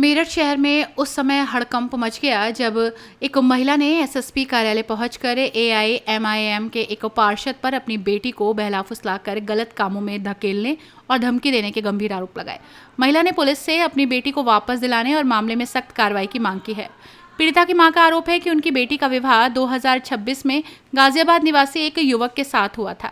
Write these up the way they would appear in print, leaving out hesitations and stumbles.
मेरठ शहर में उस समय हड़कंप मच गया जब एक महिला ने एसएसपी कार्यालय पहुंचकर एआईएमआईएम के एक पार्षद पर अपनी बेटी को बहला फुसलाकर गलत कामों में धकेलने और धमकी देने के गंभीर आरोप लगाए। महिला ने पुलिस से अपनी बेटी को वापस दिलाने और मामले में सख्त कार्रवाई की मांग की है। पीड़िता की मां का आरोप है कि उनकी बेटी का विवाह 2026 में गाजियाबाद निवासी एक युवक के साथ हुआ था।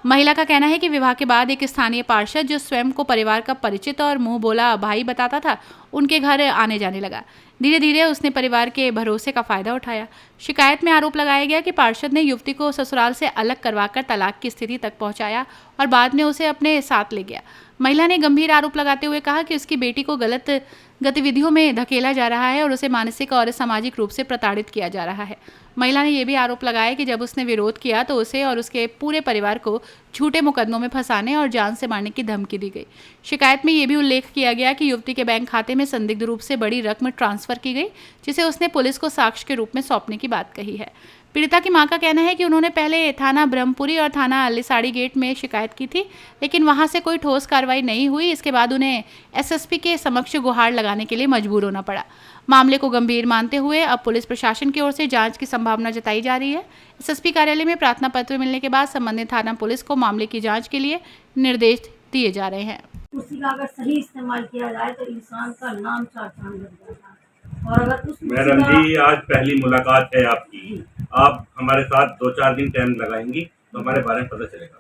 महिला का कहना है कि विवाह के बाद एक स्थानीय पार्षद जो स्वयं को परिवार का परिचित और मुंह बोला भाई बताता था, उनके घर आने जाने लगा। धीरे धीरे उसने परिवार के भरोसे का फायदा उठाया। शिकायत में आरोप लगाया गया कि पार्षद ने युवती को ससुराल से अलग करवाकर तलाक की स्थिति तक पहुंचाया और बाद में उसे अपने साथ ले गया। महिला ने गंभीर आरोप लगाते हुए कहा कि उसकी बेटी को गलत गतिविधियों में धकेला जा रहा है और उसे मानसिक और सामाजिक रूप से प्रताड़ित किया जा रहा है। महिला ने यह भी आरोप लगाया कि जब उसने विरोध किया तो उसे और उसके पूरे परिवार को झूठे मुकदमों में फंसाने और जान से मारने की धमकी दी गई। शिकायत में यह भी उल्लेख किया गया कि युवती के बैंक खाते में संदिग्ध रूप से बड़ी रकम ट्रांसफर की गई, जिसे उसने पुलिस को साक्ष्य के रूप में सौंपने की बात कही है। पीड़िता की मां का कहना है कि उन्होंने पहले थाना ब्रह्मपुरी और थाना लिसाड़ी गेट में शिकायत की थी, लेकिन वहां से कोई ठोस कार्रवाई नहीं हुई। इसके बाद उन्हें एसएसपी के समक्ष गुहार लगाने के लिए मजबूर होना पड़ा। मामले को गंभीर मानते हुए अब पुलिस प्रशासन की ओर से जांच की संभावना जताई जा रही है। एसएसपी कार्यालय में प्रार्थना पत्र मिलने के बाद संबंधित थाना पुलिस को मामले की जांच के लिए निर्देश दिए जा रहे हैं। उसी का अगर सही इस्तेमाल किया जाए तो इंसान का नाम चार चांद लग जाता है। और अगर उस मैडम जी, आज पहली मुलाकात है आपकी। आप हमारे साथ 2-4 दिन टाइम लगाएंगी तो हमारे बारे में पता चलेगा।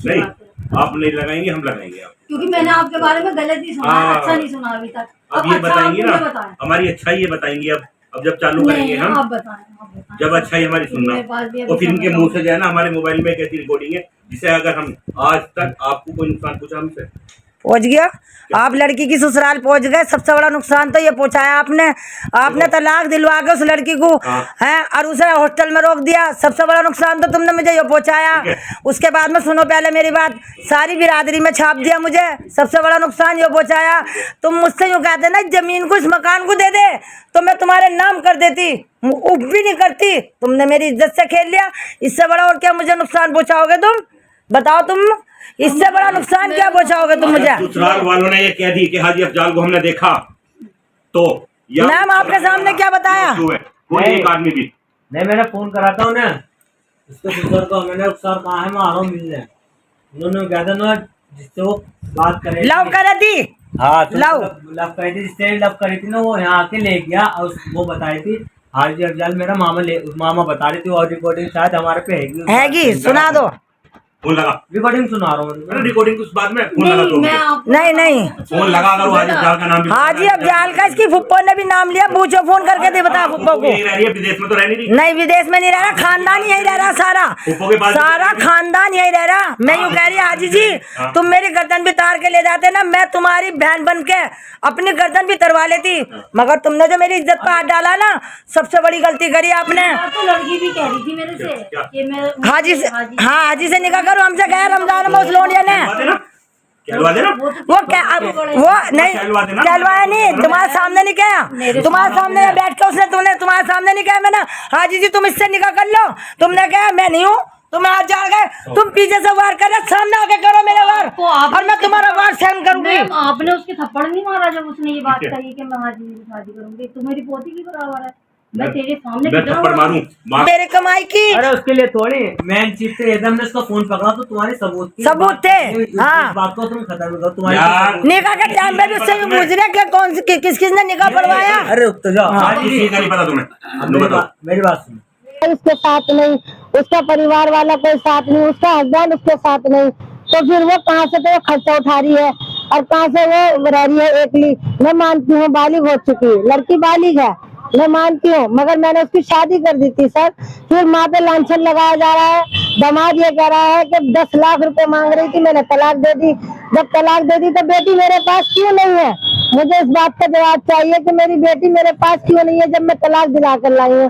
नहीं, आप नहीं लगाएंगे, हम लगाएंगे आप, क्योंकि मैंने आपके बारे में गलत ही सुना है, अच्छा नहीं सुना अभी तक। अब ये बताएंगी ना, हमारी अच्छाई ये बताएंगी। अब जब चालू करेंगे हम, आप बताएं। जब अच्छाई हमारी सुनना, और फिर इनके मुंह से जो है ना, हमारे मोबाइल में एक ऐसी रिकॉर्डिंग है जिसे अगर हम आज तक आपको कोई नुकसान पूछा हमसे पहुंच गया, आप लड़की की ससुराल पहुंच गए। सबसे बड़ा नुकसान तो ये पहुंचाया आपने तलाक दिलवा के उस लड़की को है और उसे हॉस्टल में रोक दिया। सबसे बड़ा नुकसान तो तुमने मुझे ये पहुंचाया। उसके बाद में सुनो पहले मेरी बात, सारी बिरादरी में छाप दिया मुझे। सबसे बड़ा नुकसान ये पहुंचाया। तुम मुझसे यूँ कहते ना जमीन को इस मकान को दे दे तो मैं तुम्हारे नाम कर देती, उफ भी नहीं करती। तुमने मेरी इज्जत से खेल लिया। इससे बड़ा और क्या मुझे नुकसान पहुँचाओगे तुम? बताओ तुम, इससे बड़ा नुकसान क्या पहुंचाओगे तुम मुझे? ससुराल वालों ने ये कह दी कि हाजी अफजाल को हमने देखा तो मैम आपके सामने क्या बताया? कोई एक आदमी भी नहीं, मैंने फोन करा था उन्हें, उसके ससुर को। मैंने सर कहा है, मैं आ रहा हूँ मिलने। उन्होंने कहा था ना जिससे वो बात करे, लव करे थी। हाँ, तो लव करी थी, जिससे लव करी थी ना, वो यहाँ आके ले गया और वो बताई थी हाजी अफजाल मेरा मामा बता रही थी। और रिकॉर्डिंग शायद हमारे पे हैगी, सुना दो। फोन लगा, रिकॉर्डिंग सुना रहा हूँ। रिकॉर्डिंग उस बाद में फोन लगा तो नहीं फोन लगा अगर हाजी अफजाल का नाम भी, हाजी अफजाल का इसकी फुप्पो ने भी नाम लिया। पूछो फोन करके दे, बता फुप्पो को। विदेश में तो रह नहीं, विदेश में नहीं रह रहा, खानदान यही रह रहा। सारा खानदान यही रह रहा। मैं यूँ कह रही हाजी जी, तुम मेरी गर्दन भी तार के ले जाते ना, मैं तुम्हारी बहन बन के अपनी गर्दन भी तरवा लेती, मगर तुमने जो मेरी इज्जत पर हाथ डाला ना, सबसे बड़ी गलती करी आपने। तो लड़की भी कह रही थी मेरे से कि मैं हाजी से, हाँ हाजी से निकाह करो। हमसे कह रमजान में उस लोनिया ने वो नहीं कहलवाया, नहीं तुम्हारे सामने नहीं कहा, तुम्हारे सामने बैठ के उसने तुम्हारे सामने नहीं कहा मैंने हाजी जी तुम इससे निकाह कर लो। तुमने कहा मैं नहीं हूँ, तुम आज जा गए, तुम पीछे से वार कर रहे, सामने आके करो मेरे वार और मैं तुम्हारा वार सहन करूंगी। आपने उसके थप्पड़ नहीं मारा जब उसने ये बात कही कि मैं हाजी से शादी करूंगी? तू मेरी पोती की बराबर है, मैं तेरे सामने थप्पड़ मारूं? मेरे कमाई की। अरे उसके लिए थोड़ी मेन चीज थे, हमने उसका फोन पकड़ा तो तुम्हारे सबूत थे। हाँ, बात को तुम खत्म करो। तुम्हारी निकाह के टाइम पे भी उससे पूछ रहे कि कौन किसने निकाह पढ़वाया। अरे रुक तो जाओ, नहीं पता तुम्हें, मेरी बात सुनो। उसके साथ नहीं, उसका परिवार वाला कोई साथ नहीं, उसका हस्बैंड उसके साथ नहीं, तो फिर वो कहाँ से तो खर्चा उठा रही है और कहाँ से वो रह रही है एकली। मैं मानती हूँ बालिग हो चुकी, लड़की बालिग है, मैं मानती हूँ, मगर मैंने उसकी शादी कर दी थी सर। फिर माँ पे लांछन लगाया जा रहा है। दामाद ये कह रहा है कि 10 लाख रुपए मांग रही थी, मैंने तलाक दे दी। जब तलाक दे दी तो बेटी मेरे पास क्यों नहीं है? मुझे इस बात का जवाब चाहिए कि मेरी बेटी मेरे पास क्यों नहीं है जब मैं तलाक दिला कर लाई हूँ।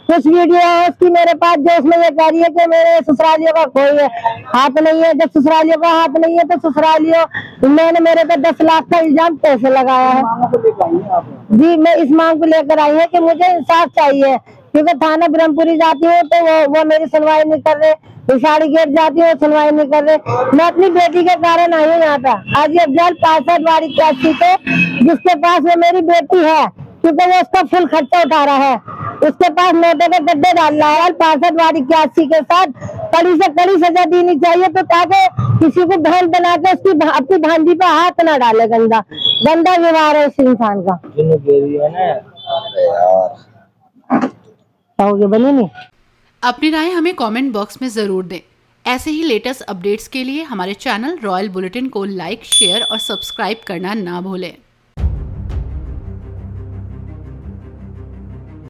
कुछ वीडियो है उसकी मेरे पास जो उसमें ये कह रही है कि मेरे ससुरालियों का कोई हाथ नहीं है। जब ससुरालियों का हाथ नहीं है तो ससुरालियों मैंने मेरे पे 10 लाख का इल्जाम कैसे लगाया है? जी, मैं इस मांग को लेकर आई है कि मुझे इंसाफ चाहिए क्योंकि थाना ब्रह्मपुरी जाती हूँ तो वो मेरी सुनवाई नहीं कर रहे, विशाली गेट जाती हूँ सुनवाई नहीं कर रहे। मैं अपनी बेटी के कारण आई हूँ यहाँ पे। आज ये अफजल 65 वाली कैसी थे जिसके पास वो मेरी बेटी है, क्योंकि वो उसका फुल खर्चा उठा रहा है, उसके पास नोटों के गड्ढे डाल रहा है। 65 वाली कैसी के साथ कड़ी से कड़ी सजा देनी चाहिए, तो ताकि किसी को बहन बना के उसकी अपनी भांजी पे हाथ ना डाले। गंदा व्यवहार है इस इंसान का। हो गया बनी नहीं। अपनी राय हमें कमेंट बॉक्स में ज़रूर दें। ऐसे ही लेटेस्ट अपडेट्स के लिए हमारे चैनल रॉयल बुलेटिन को लाइक, शेयर और सब्सक्राइब करना ना भूलें।